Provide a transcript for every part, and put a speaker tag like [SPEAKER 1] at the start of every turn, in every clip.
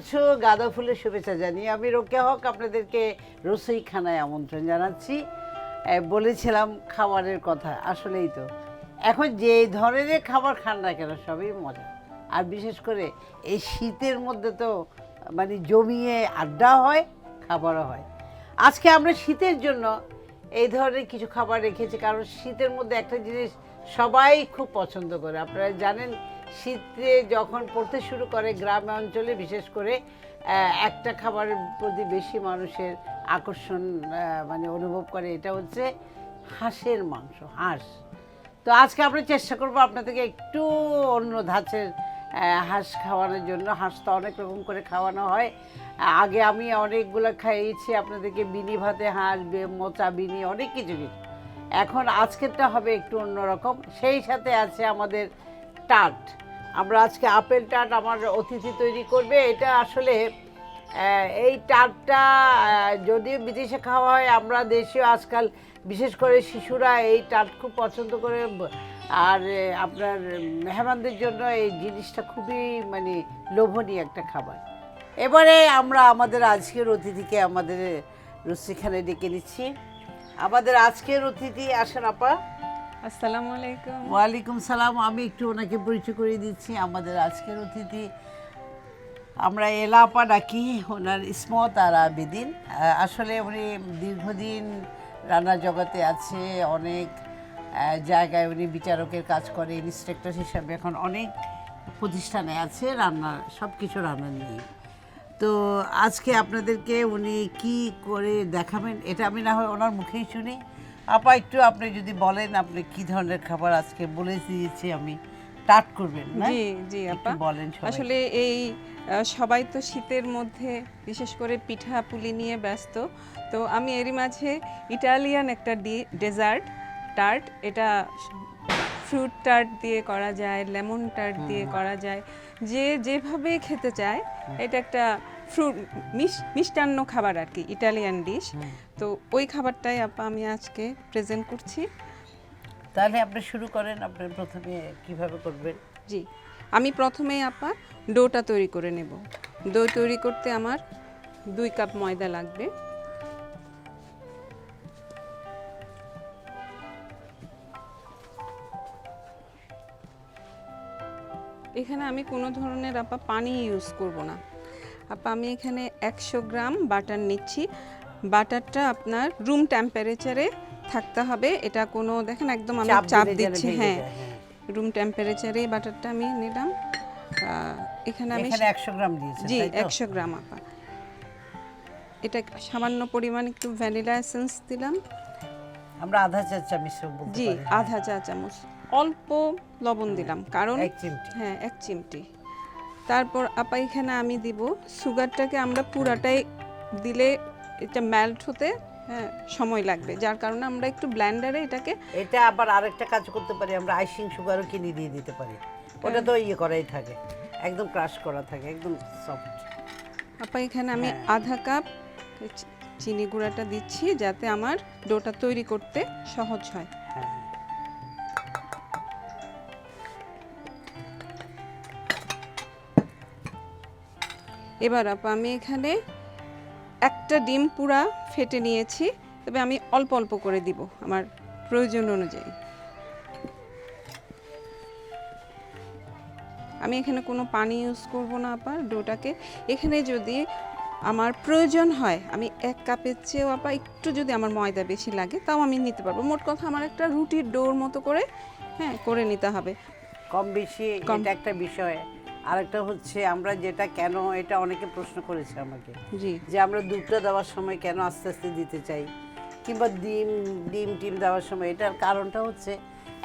[SPEAKER 1] কিছু গাঁদা ফুলের শুভেচ্ছা জানিয়ে আমি রোকেয়া হক আপনাদেরকে রসইখানায় আমন্ত্রণ জানাচ্ছি। বলেছিলাম খাবারের কথা, আসলেই তো এখন যে ধরনের খাবার খান না কেন সবই মজা। আর বিশেষ করে এই শীতের মধ্যে তো মানে জমিয়ে আড্ডা হয়, খাবারও হয়। আজকে আমরা শীতের জন্য এই ধরনের কিছু খাবার রেখেছি, কারণ শীতের মধ্যে একটা জিনিস সবাই খুব পছন্দ করে। আপনারা জানেন শীতে যখন পড়তে শুরু করে গ্রামে অঞ্চলে বিশেষ করে একটা খাবারের প্রতি বেশি মানুষের আকর্ষণ মানে অনুভব করে, এটা হচ্ছে হাঁসের মাংস, হাঁস। তো আজকে আমরা চেষ্টা করবো আপনাদেরকে একটু অন্য ধাঁচের হাঁস খাওয়ানোর জন্য। হাঁস তো অনেক রকম করে খাওয়ানো হয়, আগে আমি অনেকগুলো খাইয়েছি আপনাদেরকে, বিনি ভাতে হাঁস, মোচা বিনি, অনেক কিছু কিছু। এখন আজকেরটা হবে একটু অন্যরকম। সেই সাথে আছে আমাদের টার্ট। আমরা আজকে আপেল টার্ট আমার অতিথি তৈরি করবে। এটা আসলে এই টার্টটা যদিও বিদেশে খাওয়া হয়, আমরা দেশেও আজকাল বিশেষ করে শিশুরা এই টার্ট খুব পছন্দ করে। আর আপনার মেহমানদের জন্য এই জিনিসটা খুবই মানে লোভনীয় একটা খাবার। এবারে আমরা আমাদের আজকের অতিথিকে আমাদের রসইখানায় ডেকে নিচ্ছি। আমাদের আজকের অতিথি আসেন আপা।
[SPEAKER 2] আসসালামু আলাইকুম।
[SPEAKER 1] ওয়ালাইকুম সালাম। আমি একটু ওনাকে পরিচয় করে দিচ্ছি। আমাদের আজকের অতিথি আমরা এলা আপা ডাকি, ওনার ইসমত আর আবেদিন। আসলে উনি দীর্ঘদিন রান্নার জগতে আছে, অনেক জায়গায় উনি বিচারকের কাজ করে, ইন্সট্রাক্টর হিসাবে এখন অনেক প্রতিষ্ঠানে আছে রান্নার, সব কিছু রান্না নিয়ে। তো আজকে আপনাদেরকে উনি কি করে দেখাবেন এটা আমি না হয় ওনার মুখেই শুনি। আপা একটু আপনি যদি বলেন আপনি কি ধরনের খাবার আজকে বলে দিয়েছি আমি, টার্ট করবেন না?
[SPEAKER 2] জি জি আপা,
[SPEAKER 1] বলেন।
[SPEAKER 2] আসলে এই সবাই তো শীতের মধ্যে বিশেষ করে পিঠা পুলি নিয়ে ব্যস্ত, তো আমি এরই মাঝে ইটালিয়ান একটা ডেজার্ট টার্ট, এটা ফ্রুট টার্ট দিয়ে করা যায়, লেমন টার্ট দিয়ে করা যায়, যে যেভাবে খেতে চায়। এটা একটা ফ্রুট মিষ্টান্ন খাবার আর কি, ইটালিয়ান ডিশ। তো ওই খাবারটাই আপা আমি আজকে প্রেজেন্ট করছি।
[SPEAKER 1] তাহলে আপনি শুরু করেন, আপনি প্রথমে কিভাবে করবেন?
[SPEAKER 2] জি, আমি প্রথমে আপা ডোটা তৈরি করে নেব। ডো তৈরি করতে আমার 2 কাপ ময়দা লাগবে। এখানে আমি কোনো ধরনের আপা পানি ইউজ করব না। আপা আমি এখানে 100 গ্রাম বাটার নিচ্ছি। বাটারটা আপনার রুম টেম্পারেচারে থাকতে হবে। এটা কোনো দেখেন একদম আমি চাপ দিচ্ছি, হ্যাঁ, রুম টেম্পারেচারে বাটারটা আমি নিলাম। এখানে আমি
[SPEAKER 1] 100 গ্রাম দিয়েছি।
[SPEAKER 2] জি 100 গ্রাম আপা। এটা সামান্য পরিমাণ একটু ভ্যানিলা এসেন্স দিলাম।
[SPEAKER 1] আমরা আধা চা চামচ বলতে পারি।
[SPEAKER 2] জি আধা চা চামচ। অল্প লবণ দিলাম, কারণ
[SPEAKER 1] 1 চিমটি।
[SPEAKER 2] হ্যাঁ 1 চিমটি। তারপর আপা এখানে আমি দিব সুগারটাকে, আমরা পুরাটাই দিলে এটা মেল্ট হতে সময় লাগবে, যার কারণে আমরা একটু ব্লেন্ডারে এটাকে।
[SPEAKER 1] এটা আবার আরেকটা কাজ করতে পারি, আমরা আইসিং সুগারও কিনে দিয়ে দিতে পারি। ওটা তো ইয়ে করাই থাকে, একদম ক্রাশ করা থাকে, একদম সফট।
[SPEAKER 2] আপা এখানে আমি আধা কাপ চিনি গুঁড়াটা দিচ্ছি, যাতে আমার ডোটা তৈরি করতে সহজ হয়। এবার আপা আমি এখানে একটা ডিম পুরা ফেটে নিয়েছি, তবে আমি অল্প অল্প করে দিব আমার প্রয়োজন অনুযায়ী। আমি এখানে কোনো পানি ইউজ করব না আপা ডোটাকে। এখানে যদি আমার প্রয়োজন হয় আমি 1 কাপের চেয়েও আপা একটু যদি আমার ময়দা বেশি লাগে তাও আমি নিতে পারবো। মোট কথা আমার একটা রুটির ডোর মতো করে করে নিতে হবে।
[SPEAKER 1] কম বেশি এটা একটা বিষয়। আরেকটা হচ্ছে আমরা যেটা কেন, এটা অনেকে প্রশ্ন করেছে আমাকে,
[SPEAKER 2] জি,
[SPEAKER 1] যে আমরা দুধটা দেওয়ার সময় কেন আস্তে আস্তে দিতে চাই, কিংবা ডিম দেওয়ার সময়। এটার কারণটা হচ্ছে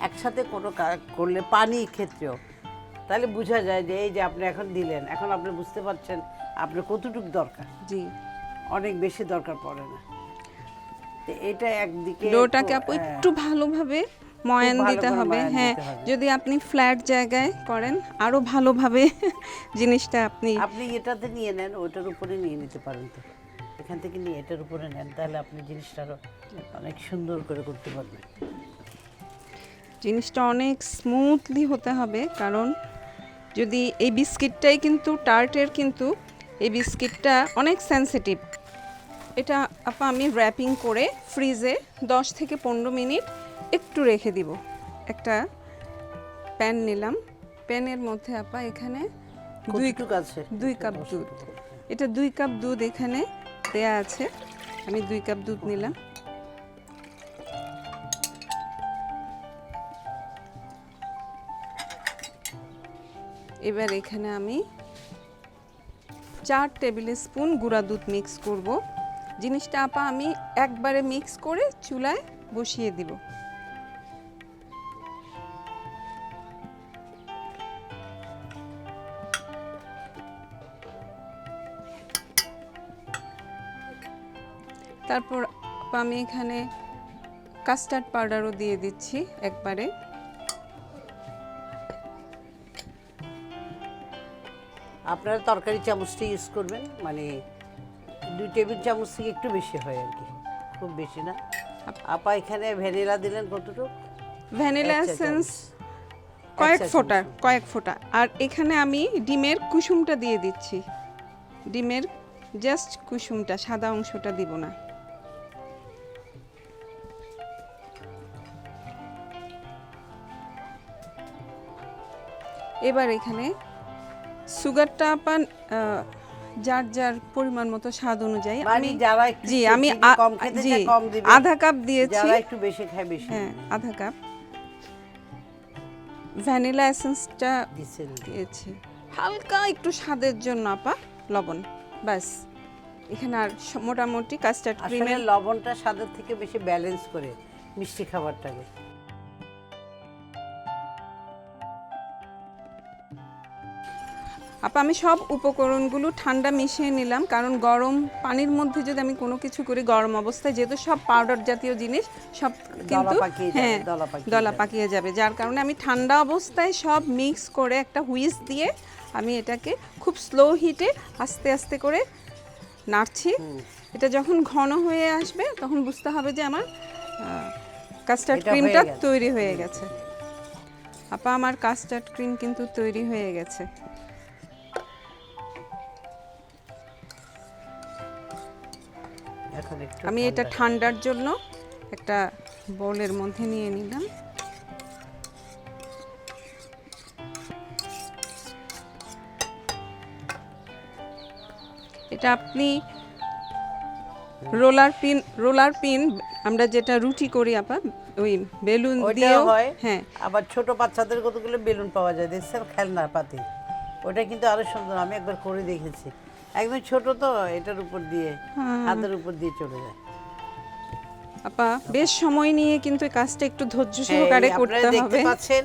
[SPEAKER 1] একসাথে কোনো করলে পানির ক্ষেত্রেও তাহলে বোঝা যায় যে এই যে আপনি এখন দিলেন, এখন আপনি বুঝতে পারছেন আপনার কতটুকু দরকার।
[SPEAKER 2] জি,
[SPEAKER 1] অনেক বেশি দরকার পড়ে না। তো এটা একদিকে
[SPEAKER 2] ডোটাকে আপু একটু ভালোভাবে ময়ান দিতে হবে। হ্যাঁ, যদি আপনি ফ্ল্যাট জায়গায় করেন আরো ভালোভাবে জিনিসটা আপনি
[SPEAKER 1] এটাতে নিয়ে নেন, ওটার উপরে নিয়ে নিতে পারেন। তো এখান থেকে নিয়ে এটার উপরে নেন, তাহলে আপনি জিনিসটা আরো অনেক সুন্দর করে করতে পারবেন।
[SPEAKER 2] জিনিসটা অনেক স্মুথলি হতে হবে, কারণ যদি এই বিস্কিটটাই কিন্তু টার্টের কিন্তু এই বিস্কিটটা অনেক সেনসিটিভ। এটা আপা আমি র্যাপিং করে ফ্রিজে 10 থেকে 15 মিনিট একটু রেখে দিব। একটা প্যান নিলাম, প্যানের মধ্যে আপা এখানে
[SPEAKER 1] কতটুকু আছে?
[SPEAKER 2] 2 কাপ দুধ। এটা 2 কাপ দুধ এখানে দেয়া আছে, আমি 2 কাপ দুধ নিলাম। এবার এখানে আমি 4 টেবিল স্পুন গুঁড়া দুধ মিক্স করব। জিনিসটা আপা আমি একবারে মিক্স করে চুলায় বসিয়ে দিব। তারপর আপা আমি এখানে কাস্টার্ড পাউডারও দিয়ে দিচ্ছি একবারে।
[SPEAKER 1] আপনারা তরকারি চামচটা ইউজ করবেন, মানে 2 টেবিল চামচ থেকে একটু বেশি হয় আর কি, খুব বেশি না। আপা এখানে ভ্যানিলা দিলেন কতটুকু?
[SPEAKER 2] ভ্যানিলা
[SPEAKER 1] 1 চা
[SPEAKER 2] এসেন্স
[SPEAKER 1] চামচ।
[SPEAKER 2] কয়েক ফোঁটা। আর এখানে আমি ডিমের কুসুমটা দিয়ে দিচ্ছি। ডিমের জাস্ট কুসুমটা, সাদা অংশটা দিব না। এবার এখানে সুগারটা আপা যার যার পরিমাণ মতো স্বাদ অনুযায়ী
[SPEAKER 1] মানে
[SPEAKER 2] আমি
[SPEAKER 1] যারা একটু
[SPEAKER 2] জি আমি
[SPEAKER 1] চিনি কম খেতে
[SPEAKER 2] জি
[SPEAKER 1] চায় কম দিবেন,
[SPEAKER 2] আধা কাপ দিয়েছি।
[SPEAKER 1] যারা একটু বেশি খায় বেশি
[SPEAKER 2] হ্যাঁ,
[SPEAKER 1] দিবেন।
[SPEAKER 2] আধা কাপ ভ্যানিলা এসেন্সটা
[SPEAKER 1] দিছেন।
[SPEAKER 2] দিয়েছি, হালকা একটু স্বাদের জন্য আপা লবণ, ব্যাস। এখানে আর মোটামুটি কাস্টার্ড
[SPEAKER 1] আসলে
[SPEAKER 2] ক্রিমের
[SPEAKER 1] লবণটা স্বাদের থেকে বেশি ব্যালেন্স করে মিষ্টি খাবারটাকে।
[SPEAKER 2] আপা আমি সব উপকরণগুলো ঠান্ডা মিশিয়ে নিলাম, কারণ গরম পানির মধ্যে যদি আমি কোনো কিছু করি গরম অবস্থায়, যেহেতু সব পাউডার জাতীয় জিনিস সব কিন্তু
[SPEAKER 1] পাকিয়ে যাবে,
[SPEAKER 2] হ্যাঁ
[SPEAKER 1] দলা
[SPEAKER 2] পাকিয়ে যাবে, যার কারণে আমি ঠান্ডা অবস্থায় সব মিক্স করে একটা হুইস দিয়ে আমি এটাকে খুব স্লো হিটে আস্তে আস্তে করে নাড়ছি। এটা যখন ঘন হয়ে আসবে তখন বুঝতে হবে যে আমার কাস্টার্ড
[SPEAKER 1] এটা
[SPEAKER 2] ক্রিমটা
[SPEAKER 1] হয়ে গেছে।
[SPEAKER 2] তৈরি হয়ে গেছে। আপা আমার কাস্টার্ড ক্রিম কিন্তু তৈরি হয়ে গেছে।
[SPEAKER 1] এখন একটু
[SPEAKER 2] আমি এটা ঠান্ডার জন্য একটা বোলের মধ্যে নিয়ে নিলাম। এটা আপনি রোলার পিন আমরা যেটা রুটি করি আপা, ওই বেলুন
[SPEAKER 1] ওইটাও
[SPEAKER 2] দিয়েও
[SPEAKER 1] হয়।
[SPEAKER 2] হ্যাঁ,
[SPEAKER 1] আবার ছোট বাচ্চাদের কতগুলো বেলুন পাওয়া যায়, দেখছেন, খেলনার পাতি, ওটা কিন্তু আরো সুন্দর, আমি একবার করে দেখেছি। একদম ছোট তো, এটার উপর দিয়ে হাতের উপর দিয়ে চলে যায়।
[SPEAKER 2] আপা বেশ সময় নিয়ে কিন্তু এই কাজটা একটু ধৈর্য
[SPEAKER 1] হ্যাঁ,
[SPEAKER 2] সহকারে
[SPEAKER 1] এই
[SPEAKER 2] করতে
[SPEAKER 1] আপনারা দেখতে
[SPEAKER 2] হবে।
[SPEAKER 1] পাচ্ছেন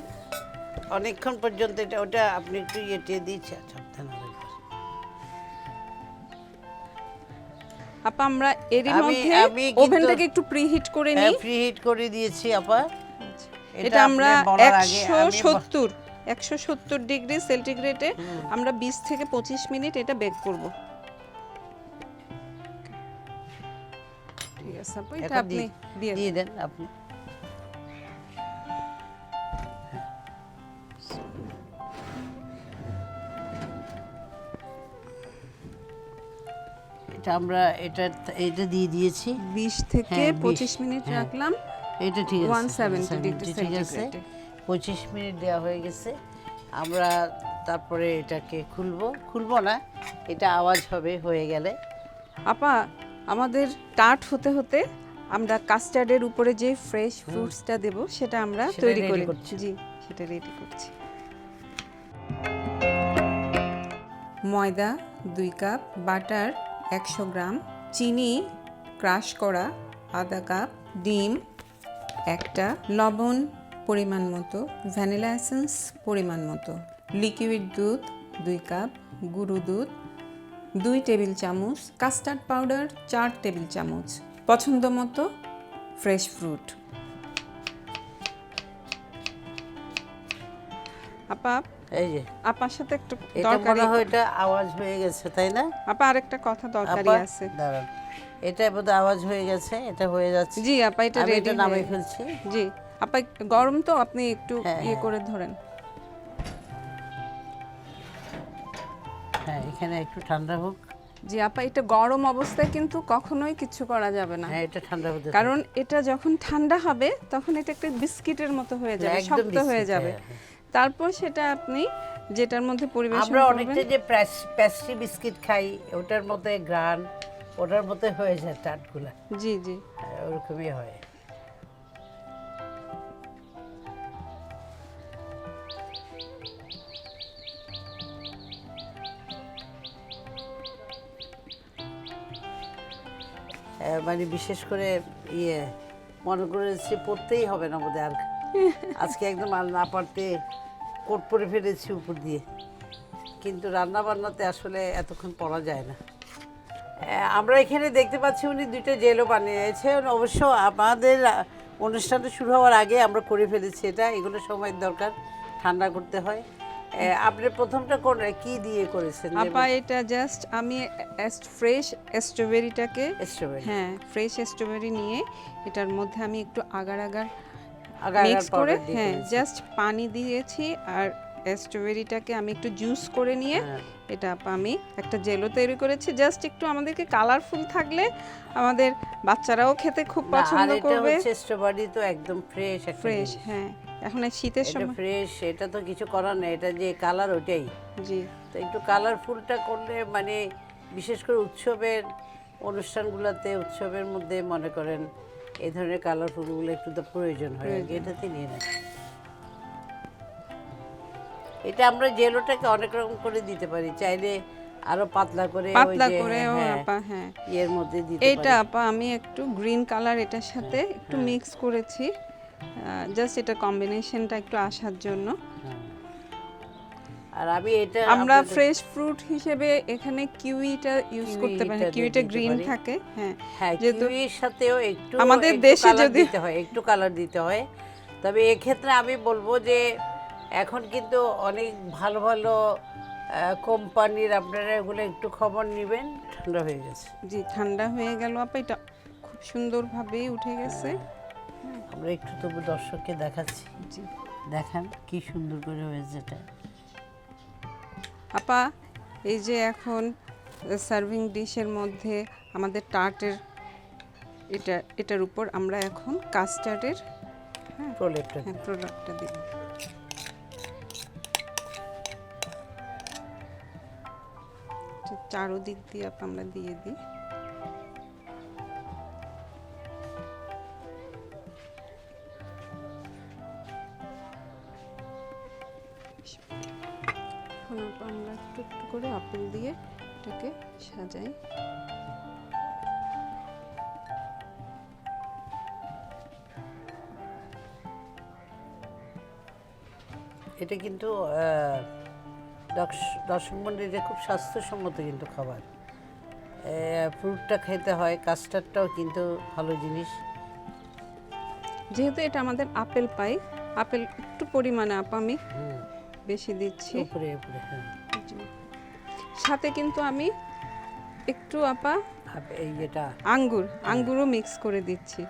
[SPEAKER 1] অনেকক্ষণ পর্যন্ত এটা, ওটা আপনি একটু ইয়ে দিয়েছে সাবধানে আরেকবার।
[SPEAKER 2] আপা আমরা এরই
[SPEAKER 1] আমি-
[SPEAKER 2] মধ্যে
[SPEAKER 1] আমি কিন্তু-
[SPEAKER 2] ওভেনটাকে একটু প্রিহিট করে
[SPEAKER 1] হ্যাঁ,
[SPEAKER 2] নিই।
[SPEAKER 1] প্রিহিট করে দিয়েছি আপা।
[SPEAKER 2] এটা আমরা
[SPEAKER 1] আপনি বলার আগে আমি
[SPEAKER 2] 170 ডিগ্রি সেন্টিগ্রেডে আমরা 20 থেকে 25 মিনিট এটা বেক করব। ঠিক আছে আপু, এটা
[SPEAKER 1] এখন
[SPEAKER 2] আপনি দিয়ে
[SPEAKER 1] দিয়ে দেন আপনি। এটা আমরা এটা দিয়ে দিয়েছি।
[SPEAKER 2] 20 থেকে
[SPEAKER 1] হ্যাঁ,
[SPEAKER 2] 25
[SPEAKER 1] 20
[SPEAKER 2] মিনিট
[SPEAKER 1] হ্যাঁ।
[SPEAKER 2] রাখলাম।
[SPEAKER 1] এটা ঠিক আছে
[SPEAKER 2] 170 ডিগ্রি
[SPEAKER 1] ঠিক আছে।
[SPEAKER 2] সেন্টিগ্রেডে।
[SPEAKER 1] 25 মিনিট দেওয়া হয়ে গেছে। আমরা তারপরে এটাকে খুলবো না, এটা আওয়াজ হবে হয়ে গেলে।
[SPEAKER 2] আপা আমাদের টার্ট হতে হতে আমরা কাস্টার্ডের উপরে যে ফ্রেশ ফ্রুটসটা দেব সেটা আমরা
[SPEAKER 1] সেটা
[SPEAKER 2] তৈরি
[SPEAKER 1] ready
[SPEAKER 2] করি।
[SPEAKER 1] করছি।
[SPEAKER 2] জি, সেটা রেডি করছি। ময়দা 2 কাপ, বাটার 100 গ্রাম, চিনি ক্রাশ করা আধা কাপ, ডিম একটা, লবণ পরিমাণ মতো, ভ্যানিলা এসেন্স পরিমাণ মতো, লিকুইড দুধ 2 কাপ, গুঁড়ো দুধ 2 টেবিল চামচ, কাস্টার্ড পাউডার 4 টেবিল চামচ, পছন্দ মতো ফ্রেশ ফ্রুট। আপা
[SPEAKER 1] এই যে
[SPEAKER 2] আপার সাথে একটু
[SPEAKER 1] এটা
[SPEAKER 2] দরকারি,
[SPEAKER 1] মনে হয় এটা আওয়াজ হয়ে গেছে, তাই না
[SPEAKER 2] আপা আরেকটা কথা দরকারি
[SPEAKER 1] আপা?
[SPEAKER 2] আছে।
[SPEAKER 1] দাঁড়ান, এটা বোধহয় আওয়াজ হয়ে গেছে, এটা হয়ে যাচ্ছে।
[SPEAKER 2] জি আপা, এটা
[SPEAKER 1] আমি
[SPEAKER 2] রেডি
[SPEAKER 1] এটা নামিয়ে ফেলছি।
[SPEAKER 2] জি আপা, গরম তো, আপনি একটু
[SPEAKER 1] হ্যাঁ,
[SPEAKER 2] ইয়ে
[SPEAKER 1] হ্যাঁ।
[SPEAKER 2] করে ধরেন।
[SPEAKER 1] হ্যাঁ, এখানে একটু ঠান্ডা হোক।
[SPEAKER 2] জি আপা, এটা গরম অবস্থায় কিন্তু কখনোই কিছু করা যাবে না,
[SPEAKER 1] হ্যাঁ এটা ঠান্ডা হতে
[SPEAKER 2] কারণ এটা যখন ঠান্ডা হবে তখন এটা একটা বিস্কিটের মতো হয়ে যাবে,
[SPEAKER 1] একদম
[SPEAKER 2] শক্ত হয়ে
[SPEAKER 1] বিস্কিট,
[SPEAKER 2] যাবে।
[SPEAKER 1] হ্যাঁ।
[SPEAKER 2] তারপর সেটা আপনি যেটার মধ্যে পরিবেশন
[SPEAKER 1] আমরা
[SPEAKER 2] করবেন।
[SPEAKER 1] অনেকটা যে প্যাস্ট্রি বিস্কিট খাই ওটার মধ্যে গ্রান, ওটার মধ্যে হয়ে যায় টাটগুলা,
[SPEAKER 2] জি জি।
[SPEAKER 1] ওরকমই হয়। মানে বিশেষ করে ইয়ে মনে করেছি পড়তেই হবে না বোধহয় আর, আজকে একদম আর না পারতে কোট পরে ফেলেছি উপর দিয়ে, কিন্তু রান্না বান্নাতে আসলে এতক্ষণ পড়া যায় না। আমরা এখানে দেখতে পাচ্ছি উনি দুইটা জেলও বানিয়েছেন, অবশ্য আমাদের অনুষ্ঠানটা শুরু হওয়ার আগে আমরা করে ফেলেছি এটা, এগুলো সময়ের দরকার, ঠান্ডা করতে হয়। আপনি প্রথমটা কি দিয়ে করেছেন?
[SPEAKER 2] আপা এটা জাস্ট আমি ফ্রেশ স্ট্রবেরিটাকে,
[SPEAKER 1] স্ট্রবেরি,
[SPEAKER 2] হ্যাঁ ফ্রেশ স্ট্রবেরি নিয়ে এটার মধ্যে আমি একটু আগার
[SPEAKER 1] আগার
[SPEAKER 2] মিক্স করে,
[SPEAKER 1] পাউডার দিয়ে
[SPEAKER 2] হ্যাঁ
[SPEAKER 1] করেছেন।
[SPEAKER 2] জাস্ট পানি দিয়েছি, আর স্ট্রবেরিটাকে আমি একটু জুস করে নিয়ে
[SPEAKER 1] হ্যাঁ।
[SPEAKER 2] এটা আপা আমি একটা জেলো তৈরি করেছি, জাস্ট একটু আমাদেরকে কালারফুল থাকলে আমাদের বাচ্চারাও খেতে খুব
[SPEAKER 1] না,
[SPEAKER 2] পছন্দ
[SPEAKER 1] আর এটা
[SPEAKER 2] করবে।
[SPEAKER 1] হচ্ছে স্ট্রবেরি তো একদম ফ্রেশ,
[SPEAKER 2] ফ্রেশ, হ্যাঁ এখন এই শীতের
[SPEAKER 1] এটা
[SPEAKER 2] সময়।
[SPEAKER 1] ফ্রেশ, এটা তো কিছু করার নেই, এটা যে কালার ওটাই।
[SPEAKER 2] জি
[SPEAKER 1] তো একটু কালারফুলটা করলে মানে বিশেষ করে উৎসবের অনুষ্ঠানগুলোতে, উৎসবের মধ্যে মনে করেন এই ধরনের কালারফুলগুলো একটু তো প্রয়োজন হয় আর কি, এটাতে নিয়ে নেয়। এটা আমরা জেলোটাকে অনেক রকম করে দিতে পারি, চাইলে আরো পাতলা করে, ওই
[SPEAKER 2] পাতলা
[SPEAKER 1] যে,
[SPEAKER 2] করে ও
[SPEAKER 1] হ্যাঁ,
[SPEAKER 2] আপা, হ্যাঁ
[SPEAKER 1] এর মধ্যে দিতে
[SPEAKER 2] এইটা
[SPEAKER 1] পারি।
[SPEAKER 2] আপা আমি একটু গ্রিন কালার এটার সাথে একটু মিক্স করেছি, জাস্ট এটা কম্বিনেশনটা একটু আসার জন্য।
[SPEAKER 1] আর আমি এটা
[SPEAKER 2] আমরা
[SPEAKER 1] আপনাদের-
[SPEAKER 2] ফ্রেশ ফ্রুট হিসেবে এখানে কিউইটা ইউজ করতে পারি,
[SPEAKER 1] কিউইটা
[SPEAKER 2] কিউইটা
[SPEAKER 1] দিতে
[SPEAKER 2] গ্রিন
[SPEAKER 1] পারি।
[SPEAKER 2] থাকে, হ্যাঁ
[SPEAKER 1] হ্যাঁ,
[SPEAKER 2] যেহেতু
[SPEAKER 1] কিউইর সাথেও একটু
[SPEAKER 2] আমাদের
[SPEAKER 1] একটু
[SPEAKER 2] দেশে
[SPEAKER 1] কালার
[SPEAKER 2] যদি-
[SPEAKER 1] দিতে হয়, একটু কালার দিতে হয়। তবে এক্ষেত্রে আমি বলবো যে এখন কিন্তু অনেক ভালো ভালো কোম্পানির, আপনারা এগুলো একটু খবর নেবেন, ঠান্ডা হয়ে গেছে।
[SPEAKER 2] জি ঠান্ডা হয়ে গেল আপা, এটা খুব সুন্দরভাবেই উঠে গেছে।
[SPEAKER 1] আমরা একটু তবু দর্শককে দেখাচ্ছি,
[SPEAKER 2] জি
[SPEAKER 1] দেখান কি সুন্দর করে হয়েছে এটা।
[SPEAKER 2] আপা এই যে এখন সার্ভিং ডিশের মধ্যে আমাদের টার্টের এটার উপর আমরা এখন কাস্টার্ডের
[SPEAKER 1] প্রলেপটা
[SPEAKER 2] প্রোডাক্টটা দিব। চারোদিক দিয়ে আপা আমরা দিয়ে দিই। এখন আপা আমরা একটু একটু করে আপেল দিয়ে এটাকে সাজাই।
[SPEAKER 1] এটা কিন্তু দর্শক মন্ডলীরা খুব স্বাস্থ্যসম্মত কিন্তু খাবার, ফ্রুটটা খেতে হয়, কাস্টার্ডটাও কিন্তু ভালো জিনিস।
[SPEAKER 2] যেহেতু এটা আমাদের আপেল পাই, আপেল একটু পরিমাণে আপা আমি বেশি দিচ্ছি
[SPEAKER 1] উপরে উপরে, হ্যাঁ।
[SPEAKER 2] জি। সাথে কিন্তু আমি একটু আপা
[SPEAKER 1] এই যেটা
[SPEAKER 2] আঙ্গুরও মিক্স করে দিচ্ছি।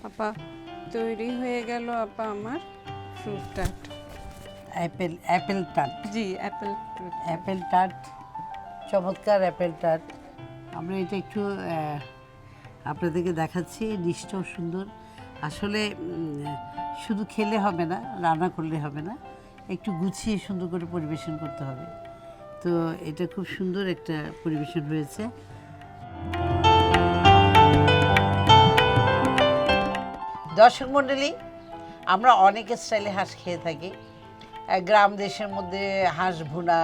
[SPEAKER 2] আপা তৈরি হয়ে গেল আপা আমার ফ্রুট টার্ট।
[SPEAKER 1] অ্যাপেল টার্ট,
[SPEAKER 2] জি
[SPEAKER 1] অ্যাপেল টার্ট, চমৎকার অ্যাপেল টার্ট। আমরা এটা একটু আপনাদেরকে দেখাচ্ছি, ডিশটাও সুন্দর। আসলে শুধু খেলে হবে না, রান্না করলে হবে না, একটু গুছিয়ে সুন্দর করে পরিবেশন করতে হবে। তো এটা খুব সুন্দর একটা পরিবেশন হয়েছে। দর্শক মণ্ডলী, আমরা অনেক স্টাইলে হাঁস খেয়ে থাকি। গ্রাম দেশের মধ্যে হাঁস ভুনা,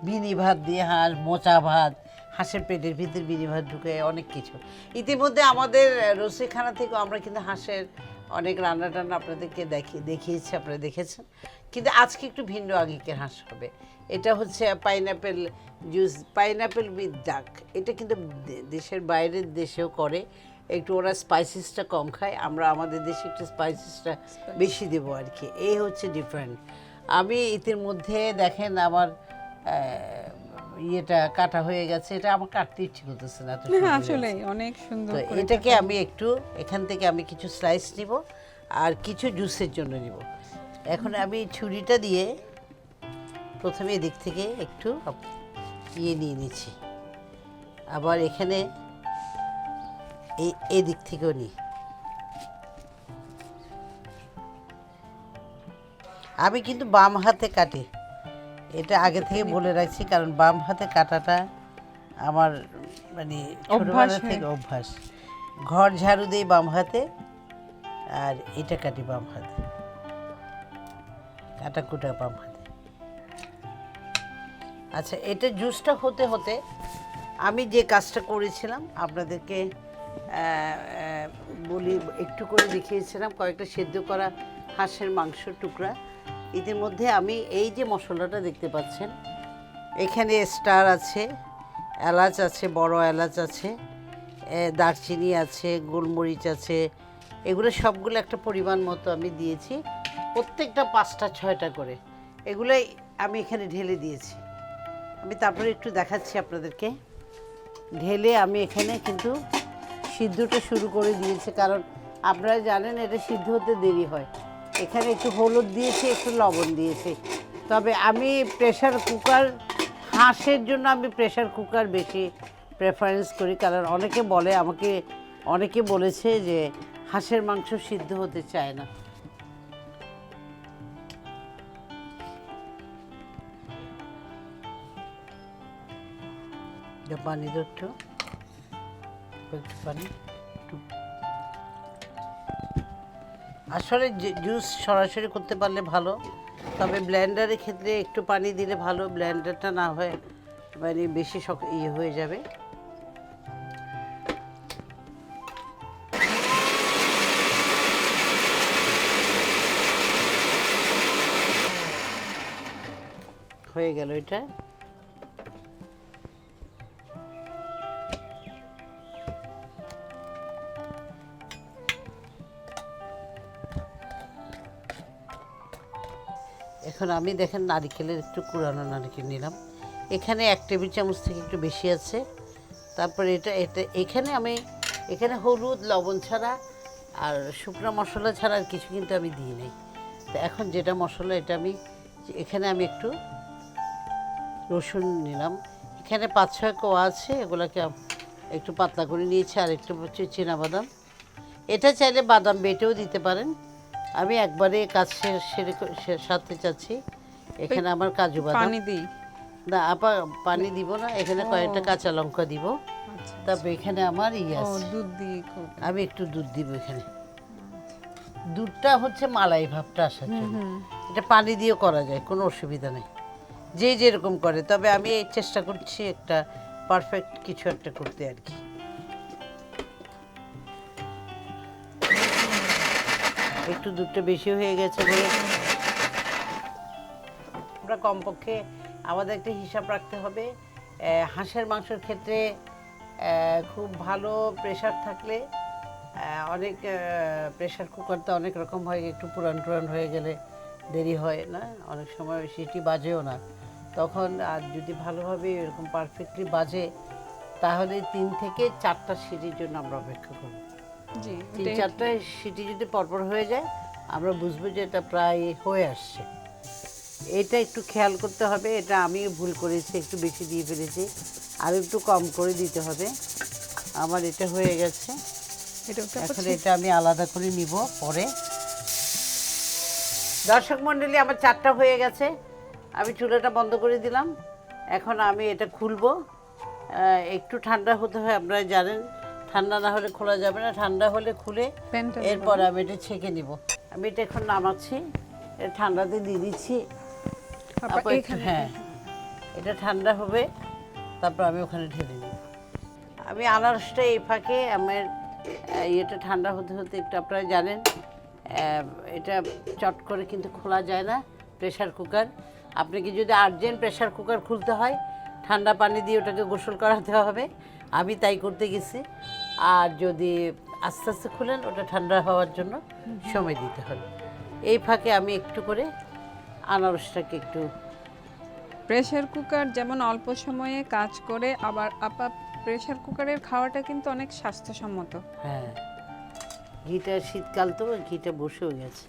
[SPEAKER 1] বিনি ভাত দিয়ে হাঁস, মোচা ভাত, হাঁসের পেটের ভিতর বিনি ভাত ঢুকে, অনেক কিছু। ইতিমধ্যে আমাদের রসিখানা থেকেও আমরা কিন্তু হাঁসের অনেক রান্না টান্না আপনাদেরকে দেখিয়েছি, আপনারা দেখেছেন। কিন্তু আজকে একটু ভিন্ন আগিকের হাঁস হবে। এটা হচ্ছে পাইনাপেল জুস, পাইনাপেল উইথ ডাক। এটা কিন্তু দেশের বাইরের দেশেও করে, একটু ওরা স্পাইসেসটা কম খায়, আমরা আমাদের দেশে একটু স্পাইসেসটা বেশি দেবো আর কি, এই হচ্ছে ডিফারেন্ট। আমি ইতিমধ্যে দেখেন আমার ইয়েটা কাটা হয়ে গেছে, এটা আমার কাটতে ইচ্ছে করতেছে না, এত সুন্দর
[SPEAKER 2] আসলে
[SPEAKER 1] হয়েছে।
[SPEAKER 2] অনেক সুন্দর
[SPEAKER 1] তো
[SPEAKER 2] করে
[SPEAKER 1] এটাকে আমি একটু এখান থেকে আমি কিছু স্লাইস নিব আর কিছু জুসের জন্য নিব। এখন আমি ছুরিটা দিয়ে প্রথমে এদিক থেকে একটু ইয়ে নিয়ে নিচ্ছি, আবার এখানে এই দিক থেকেও নিই। আমি কিন্তু বাম হাতে কাটি, এটা আগে থেকে বলে রাখছি, কারণ বাম হাতে কাটাটা আমার মানে ছোটবেলা থেকে অভ্যাস। ঘর ঝাড়ু দেই বাম হাতে, আর এটা কাটি বাম হাতে, কাটা কুটা বাম হাতে। আচ্ছা, এটা জুসটা হতে হতে আমি যে কাজটা করেছিলাম আপনাদেরকে বলি, একটু করে দেখিয়েছিলাম কয়েকটা সেদ্ধ করা হাঁসের মাংসের টুকরা। এদের মধ্যে আমি এই যে মশলাটা দেখতে পাচ্ছেন, এখানে স্টার আছে, এলাচ আছে, বড় এলাচ আছে, দারচিনি আছে, গোলমরিচ আছে, এগুলো সবগুলো একটা পরিমাণ মতো আমি দিয়েছি, প্রত্যেকটা 5টা 6টা করে। এগুলোই আমি এখানে ঢেলে দিয়েছি। আমি তারপরে একটু দেখাচ্ছি আপনাদেরকে। ঢেলে আমি এখানে কিন্তু সিদ্ধটা শুরু করে দিয়েছি, কারণ আপনারা জানেন এটা সিদ্ধ হতে দেরি হয়। এখানে একটু হলুদ দিয়েছি, একটু লবণ দিয়েছি। তবে আমি প্রেশার কুকার, হাঁসের জন্য আমি প্রেশার কুকার বেশি প্রেফারেন্স করি, কারণ অনেকে বলেছে যে হাঁসের মাংস সিদ্ধ হতে চায় না। পানি দো একটু পানি। আসলে জুস সরাসরি করতে পারলে ভালো, তবে ব্লেন্ডারের ক্ষেত্রে একটু পানি দিলে ভালো, ব্লেন্ডারটা না হয় মানে বেশি ইয়ে হয়ে যাবে। হয়ে গেল এটা। এখন আমি দেখেন নারকেলের একটু কুড়ানো নারকেল নিলাম, এখানে 1 টেবিল চামচ থেকে একটু বেশি আছে। তারপরে এখানে হলুদ লবণ ছাড়া আর শুকনো মশলা ছাড়া আর কিছু কিন্তু আমি দিই নাই। তো এখন যেটা মশলা, এটা এখানে আমি একটু রসুন নিলাম, এখানে 5-6 কোয়া আছে, এগুলোকে একটু পাতলা করে নিয়েছি। আর একটু হচ্ছে চীনাবাদাম, এটা চাইলে বাদাম বেটেও দিতে পারেন। আমি একবারে কাজ সাথে চাচ্ছি। এখানে আমার কাজু বাদাম
[SPEAKER 2] পানি দিই
[SPEAKER 1] না, পানি দিব না, এখানে কয়েকটা কাঁচা লঙ্কা দিব। তারপর এখানে আমার আছে,
[SPEAKER 2] দুধ দিই,
[SPEAKER 1] আমি একটু দুধ দিব এখানে। দুধটা হচ্ছে মালাই ভাবটা আসার জন্য, এটা পানি দিয়েও করা যায়, কোনো অসুবিধা নেই, যে যেরকম করে। তবে আমি এই চেষ্টা করছি একটা পারফেক্ট কিছু একটা করতে আর কি। একটু দুধটা বেশি হয়ে গেছে বলে আমরা কমপক্ষে আমাদের একটা হিসাব রাখতে হবে। হাঁসের মাংসের ক্ষেত্রে খুব ভালো প্রেশার থাকলে, অনেক প্রেশার কুকার তো অনেক রকম হয়, একটু পুরান হয়ে গেলে দেরি হয় না, অনেক সময় সিটি বাজেও না তখন। আর যদি ভালোভাবে এরকম পারফেক্টলি বাজে, তাহলে 3 থেকে 4টা সিটির জন্য আমরা অপেক্ষা করব। 3-4টা সিটি যদি পরপর হয়ে যায়, আমরা বুঝবো যে এটা প্রায় হয়ে আসছে। এটা একটু খেয়াল করতে হবে, এটা আমি ভুল করেছি, একটু বেশি দিয়ে ফেলেছি, আর একটু কম করে দিতে হবে। আমার এটা হয়ে গেছে, এখন এটা আমি আলাদা করে নিব পরে। দর্শক মণ্ডলী, আমার 4টা হয়ে গেছে, আমি চুলাটা বন্ধ করে দিলাম। এখন আমি এটা খুলবো। একটু ঠান্ডা হতে হয়, আপনারা জানেন, ঠান্ডা না হলে খোলা যাবে না, ঠান্ডা হলে খুলে এরপর আমি এটা ছেঁকে নিব। আমি এটা এখন নামাচ্ছি, ঠান্ডাতে দিয়ে দিচ্ছি। হ্যাঁ, এটা ঠান্ডা হবে, তারপর আমি ওখানে ঢেলে নিব। আমি আনারসটা এই ফাঁকে আমার ইয়েটা ঠান্ডা হতে হতে একটু, আপনারা জানেন এটা চট করে কিন্তু খোলা যায় না প্রেশার কুকার। আপনাকে যদি আর্জেন্ট প্রেশার কুকার খুলতে হয়, ঠান্ডা পানি দিয়ে ওটাকে গোসল করাতে হবে, আমি তাই করতে গেছি। আর যদি আস্তে আস্তে খুলেন, ওটা ঠান্ডা হওয়ার জন্য সময় দিতে হবে। এই ফাঁকে আমি একটু করে আনারসটাকে একটু,
[SPEAKER 2] প্রেশার কুকার যেমন অল্প সময়ে কাজ করে, আবার প্রেশার কুকারের খাওয়াটা কিন্তু অনেক স্বাস্থ্যসম্মত।
[SPEAKER 1] হ্যাঁ, ঘিটা শীতকাল তো ঘিটা বসেও গেছে,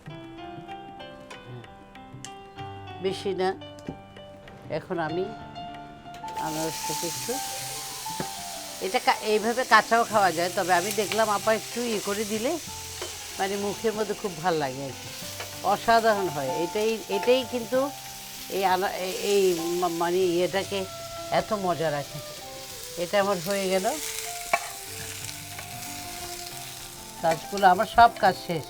[SPEAKER 1] বেশি না। এখন আমি আনারসটাকে একটু, এটা এইভাবে কাঁচাও খাওয়া যায়, তবে আমি দেখলাম আপা একটু করে দিলে মানে মুখের মধ্যে খুব ভালো লাগে আর কি, অসাধারণ হয়। এটাই কিন্তু এই মানে ইয়েটাকে এত মজা রাখে। এটা আমার হয়ে গেল, কাজগুলো আমার সব কাজ শেষ।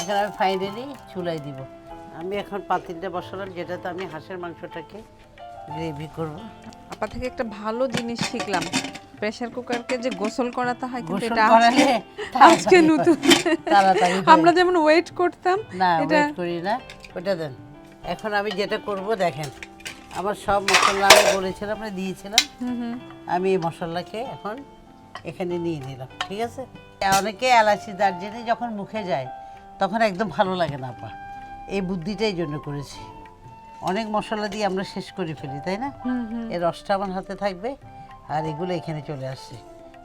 [SPEAKER 1] এখন আমি ফাইনালি চুলায় দিব। আমি এখন পাতিলটা বসালাম, যেটাতে আমি হাঁসের মাংসটাকে গ্রেভি করব।
[SPEAKER 2] আপা থেকে একটা ভালো জিনিস শিখলাম, প্রেসার কুকারকে যে গোসল করাতে হয়, কিন্তু
[SPEAKER 1] গোসল
[SPEAKER 2] এটা
[SPEAKER 1] করালে
[SPEAKER 2] আজকে নতুন।
[SPEAKER 1] তাড়াতাড়ি
[SPEAKER 2] আমরা যেমন ওয়েট করতাম,
[SPEAKER 1] না
[SPEAKER 2] এটা
[SPEAKER 1] ওয়েট করি না, ওটা দেন। এখন আমি যেটা করব দেখেন, আমার সব মশলা আমি বলেছিলাম না দিয়েছিলাম, আমি এই মশলাকে এখন এখানে নিয়ে নিলাম, ঠিক আছে। অনেকে এলাচি দারচিনি যখন মুখে যায় তখন একদম ভালো লাগে না আপা, এই বুদ্ধিটাই জন্য করেছি। অনেক মশলা দিয়ে আমরা শেষ করে ফেলি, তাই না? এর রসটা আমার হাতে থাকবে আর এগুলো এখানে চলে আসছে।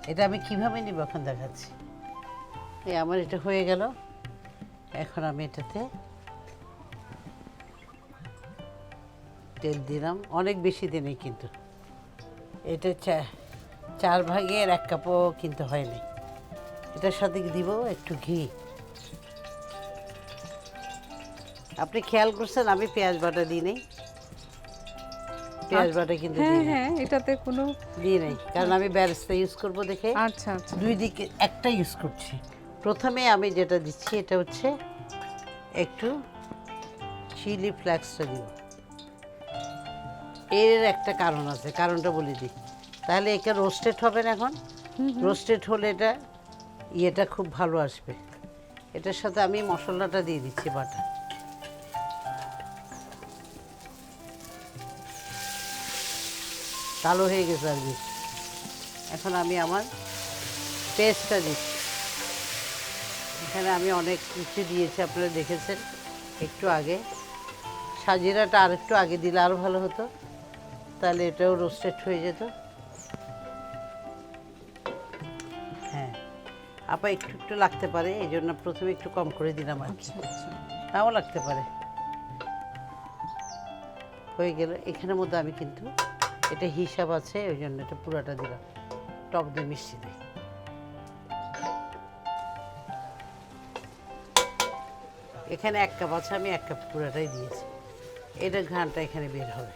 [SPEAKER 1] এটা আমি কিভাবে নিব এখন দেখাচ্ছি। এই আমার এটা হয়ে গেল, এখন আমি এটাতে তেল দিলাম, অনেক বেশি দিনে কিন্তু এটা 4 ভাগের 1 কাপও কিন্তু হয়নি। এটার সাথে দিব একটু ঘি। আপনি খেয়াল করছেন আমি পেঁয়াজ বাটা দিই নাই, পেঁয়াজ বাটা কিন্তু
[SPEAKER 2] হ্যাঁ
[SPEAKER 1] দিই নাই,
[SPEAKER 2] হ্যাঁ, এটাতে কোনো
[SPEAKER 1] দিই নাই, কারণ আমি বেরেস্তা ইউজ করব দেখে
[SPEAKER 2] আচ্ছা আচ্ছা।
[SPEAKER 1] দুই দিকে একটা ইউজ করছি। প্রথমে আমি যেটা দিচ্ছি এটা হচ্ছে একটু চিলি ফ্লেক্সটা দিব। এর একটা কারণ আছে, কারণটা বলে দিই, তাহলে এটা রোস্টেড হবে না। এখন রোস্টেড হলে এটা খুব ভালো আসবে। এটার সাথে আমি মশলাটা দিয়ে দিচ্ছি বাটা। কালো হয়ে গেছে আর কি। এখন আমি আমার পেস্টটা দিচ্ছি। এখানে আমি অনেক কিছু দিয়েছি, আপনারা দেখেছেন একটু আগে। সাজিরাটা আর একটু আগে দিলে আরও ভালো হতো, তাহলে এটাও রোস্টেড হয়ে যেত। হ্যাঁ আপা একটু একটু লাগতে পারে, এই জন্য প্রথমে একটু কম করে দিলাম আর কি, নাও লাগতে পারে। হয়ে গেল। এখানের মধ্যে আমি কিন্তু এটা হিসাব আছে, ওই জন্য এটা পুরাটা দিলাম, টক দিয়ে মিষ্টি দিই। এখানে 1 কাপ আছে, আমি 1 কাপ পুরাটাই দিয়েছি। এটা ঘ্রাণটা এখানে বের হবে।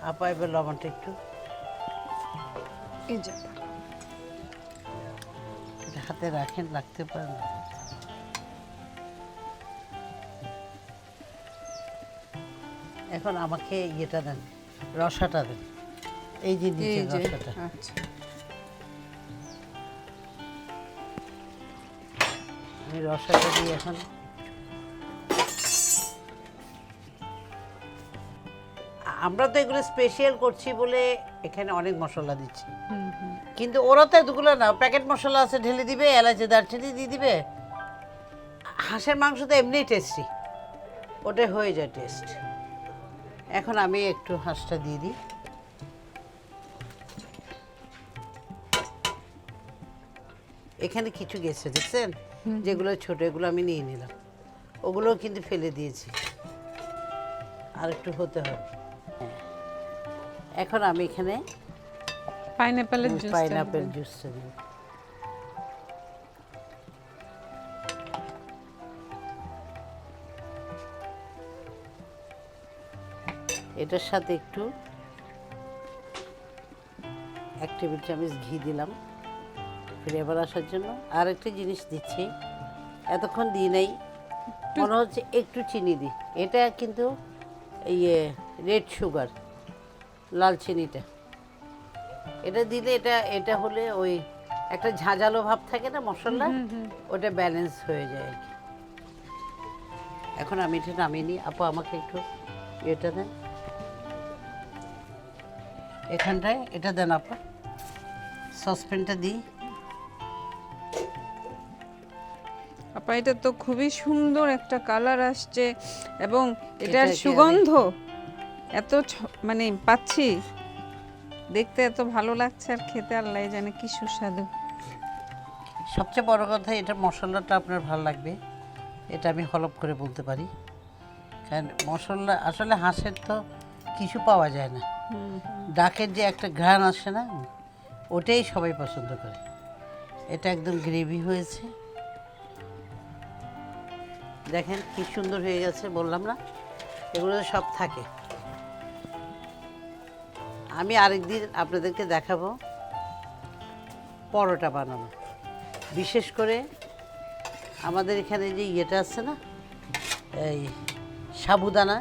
[SPEAKER 1] আপা এবার লবণটা একটু
[SPEAKER 2] এই যে
[SPEAKER 1] এটা হাতে রাখেন, লাগতে পারে না। এখন আমাকে ইয়েটা দেন, রসাটা দেন, এই যে নিচে রসাটা।
[SPEAKER 2] আচ্ছা,
[SPEAKER 1] আমি রসাটা দিই এখন। আমরা তো এগুলো স্পেশাল করছি বলে এখানে অনেক মশলা দিচ্ছি, কিন্তু ওরা তো এতগুলো না, প্যাকেট মশলা আছে ঢেলে দিবে, এলাচি দারচিনি দিয়ে দিবে। হাঁসের মাংস তো এমনিই টেস্টি, ওটা হয়ে যায় টেস্ট। এখন আমি একটু হাঁসটা দিয়ে দিই। এখানে কিছু গেছে দেখছেন, যেগুলো ছোট, এগুলো আমি নিয়ে নিলাম, ওগুলোও কিন্তু ফেলে দিয়েছি, আর একটু হতে হবে। এখন আমি এখানে পাইনাপেল জুসটা দিব। এটার সাথে একটু 1 টেবিল চামচ ঘি দিলাম ফ্লেভার আসার জন্য। আর একটা জিনিস দিচ্ছি, এতক্ষণ দিই নাই, মনে হচ্ছে একটু চিনি দিই। এটা কিন্তু রেড সুগার, লাল চিনিটা, এটা দিলে এটা হলে ওই একটা ঝাঁঝালো ভাব থাকে না মশলা, ওটা ব্যালেন্স হয়ে যায় আর কি। এখন আমি এটা নামিয়ে নিই। আপু আমাকে একটু এটা দেন, এখানটায় এটা দেন আপা, সসপ্যানটা দিই।
[SPEAKER 2] আপা এটা তো খুবই সুন্দর একটা কালার আসছে, এবং এটার
[SPEAKER 1] এটাকে
[SPEAKER 2] সুগন্ধ এত মানে পাচ্ছি, দেখতে এত ভালো লাগছে, আর খেতে আল্লাহ জানে কি সুস্বাদু।
[SPEAKER 1] সবচেয়ে বড় কথা, এটা মশলাটা আপনার ভালো লাগবে, এটা আমি হলপ করে বলতে পারি। কারণ মশলা আসলে হাঁসের তো কিছু পাওয়া যায় না। ডাকের যে একটা ঘ্রাণ আসে না, ওটাই সবাই পছন্দ করে। এটা একদম গ্রেভি হয়েছে, দেখেন কি সুন্দর হয়ে গেছে। বললাম না, এগুলো সব থাকে। আমি আরেকদিন আপনাদেরকে দেখাবো পরোটা বানানো। বিশেষ করে আমাদের এখানে যে ইয়েটা আছে না, এই সাবুদানা,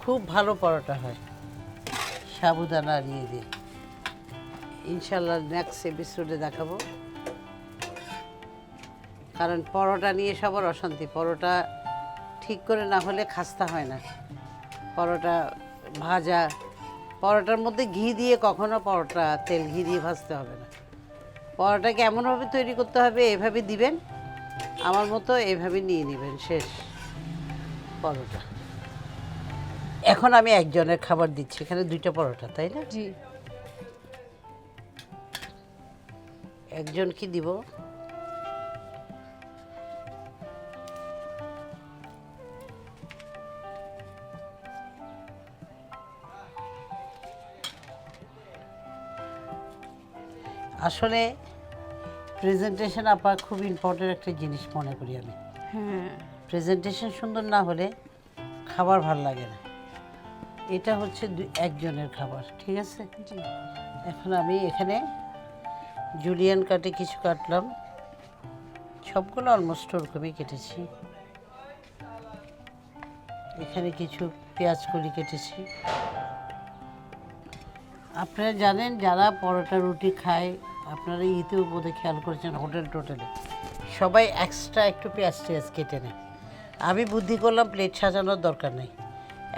[SPEAKER 1] খুব ভালো পরোটা হয় সাবুদানা নিয়ে দিয়ে। ইনশাল্লাহ নেক্সট এপিসোডে দেখাবো। কারণ পরোটা নিয়ে সবার অশান্তি, পরোটা ঠিক করে না হলে খাস্তা হয় না। পরোটা ভাজা, পরোটার মধ্যে ঘি দিয়ে কখনো পরোটা তেল ঘি দিয়ে ভাজতে হবে না। পরোটাকে এমনভাবে তৈরি করতে হবে, এভাবে দিবেন, আমার মতো এভাবে নিয়ে নেবেন, শেষ পরোটা। এখন আমি একজনের খাবার দিচ্ছি, এখানে 2টা পরোটা, তাই না?
[SPEAKER 2] জি।
[SPEAKER 1] একজন কি দিব? আসলে প্রেজেন্টেশন আপা খুব ইম্পর্টেন্ট একটা জিনিস মনে করি আমি।
[SPEAKER 2] হ্যাঁ,
[SPEAKER 1] প্রেজেন্টেশন সুন্দর না হলে খাবার ভালো লাগে না। এটা হচ্ছে একজনের খাবার, ঠিক আছে?
[SPEAKER 2] জি।
[SPEAKER 1] এখন আমি এখানে জুলিয়ান কাটে কিছু কাটলাম, সবগুলো অলমোস্ট ওরকমই কেটেছি। এখানে কিছু পেঁয়াজ কলি কেটেছি। আপনারা জানেন যারা পরোটা রুটি খায়, আপনারা ইতেও বোধহয় খেয়াল করেছেন হোটেল টোটেলে সবাই এক্সট্রা একটু পেঁয়াজ টেয়াজ কেটে নেয়। আমি বুদ্ধি করলাম প্লেট সাজানোর দরকার নেই,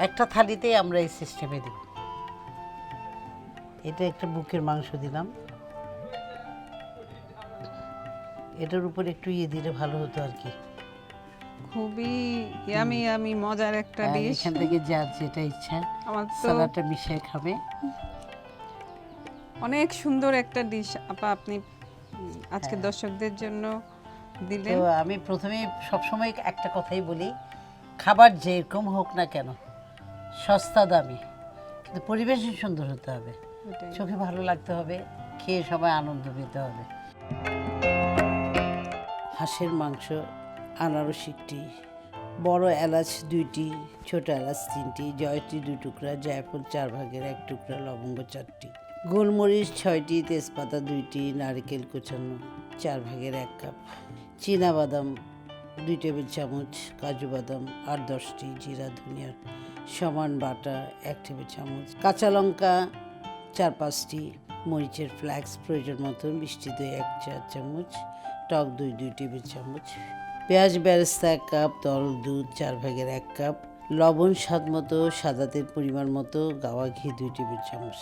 [SPEAKER 1] একটা থালিতেই আমরা এই সিস্টেমে দিব। এটা একটা বুকের মাংস দিলাম, এটার উপর একটু ইয়ে দিলে ভালো হতো আর কি।
[SPEAKER 2] খুবই ইয়ামি ইয়ামি মজার একটা
[SPEAKER 1] আর
[SPEAKER 2] ডিশ।
[SPEAKER 1] এখান থেকে যার যেটা ইচ্ছা
[SPEAKER 2] আমার তো
[SPEAKER 1] সালাডটা মিশিয়ে খাবে।
[SPEAKER 2] অনেক সুন্দর একটা ডিশ আপা আপনি আজকে দর্শকদের জন্য দিলেন।
[SPEAKER 1] তো আমি প্রথমে সবসময় একটা কথাই বলি, খাবার যেরকম হোক না কেন, সস্তা দামি, কিন্তু পরিবেশন সুন্দর হতে হবে,
[SPEAKER 2] ওটাই।
[SPEAKER 1] চোখে ভালো লাগতে হবে, খেয়ে সবাই আনন্দ পেতে হবে। হাঁসের মাংস, আনারস 1টি, বড় এলাচ 2টি, ছোট এলাচ 3টি, জয়ত্রী 2 টুকরা, জায়ফল 4 ভাগের 1 টুকরা, লবঙ্গ 4টি, গোলমরিচ 6টি, তেজপাতা 2টি, নারকেল কোচানো 4 ভাগের 1 কাপ, চীনাবাদাম 2 টেবিল চামচ, কাজু বাদাম 8-10টি, জিরা ধনিয়ার সমান বাটা 1 টেবিল চামচ, কাঁচা লঙ্কা 4-5টি, মরিচের ফ্লেক্স প্রয়োজন মতো, মিষ্টি দই 1 চা চামচ, টক দই 2 টেবিল চামচ, পেঁয়াজ বেরেস্তা 1 কাপ, তরল দুধ 4 ভাগের 1 কাপ, লবণ স্বাদ মতো, সাদা তেল পরিমাণ মতো, গাওয়া ঘি 2 টেবিল চামচ।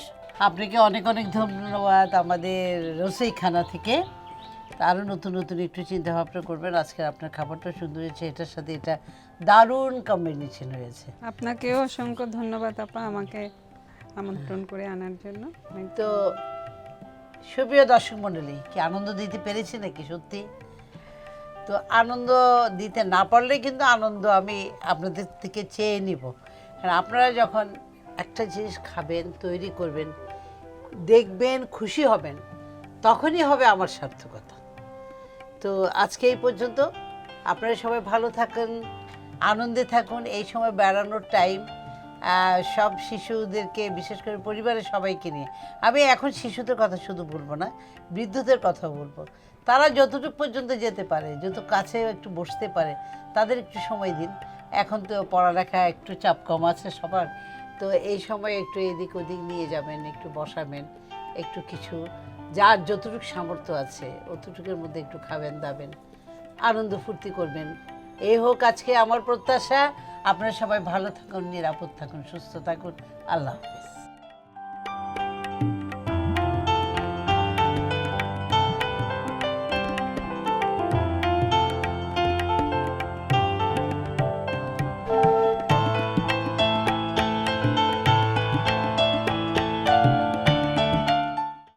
[SPEAKER 1] আপনাকে অনেক অনেক ধন্যবাদ আমাদের রসইখানা থেকে। আরও নতুন নতুন একটু চিন্তা ভাবনা করবেন। আজকে আপনার খাবারটা সুন্দর হয়েছে, এটার সাথে এটা দারুণ কম্বিনেশন হয়েছে।
[SPEAKER 2] আপনাকেও অসংখ্য ধন্যবাদ আপা আমাকে আমন্ত্রণ করে আনার জন্য।
[SPEAKER 1] তো সুপ্রিয় দর্শক মণ্ডলী, কি আনন্দ দিতে পেরেছি নাকি সত্যি? তো আনন্দ দিতে না পারলে কিন্তু আনন্দ আমি আপনাদের থেকে চেয়ে নিব। কারণ আপনারা যখন একটা জিনিস খাবেন, তৈরি করবেন, দেখবেন, খুশি হবেন, তখনই হবে আমার সার্থকতা। তো আজকে এই পর্যন্ত। আপনারা সবাই ভালো থাকুন, আনন্দে থাকুন। এই সময় বেড়ানোর টাইম, সব শিশুদেরকে, বিশেষ করে পরিবারের সবাইকে নিয়ে, আমি এখন শিশুদের কথা শুধু বলবো না, বৃদ্ধদের কথাও বলবো। তারা যতটুকু পর্যন্ত যেতে পারে, যত কাছে একটু বসতে পারে, তাদের একটু সময় দিন। এখন তো পড়ালেখা একটু চাপ কম আছে সবার, তো এই সময় একটু এদিক ওদিক নিয়ে যাবেন, একটু বসাবেন, একটু কিছু যার যতটুকু সামর্থ্য আছে অতটুকুর মধ্যে একটু খাবেন দাবেন, আনন্দ ফুর্তি করবেন। এই হোক আজকে আমার প্রত্যাশা। আপনারা সবাই ভালো থাকুন, নিরাপদ থাকুন, সুস্থ থাকুন। আল্লাহ হাফেজ।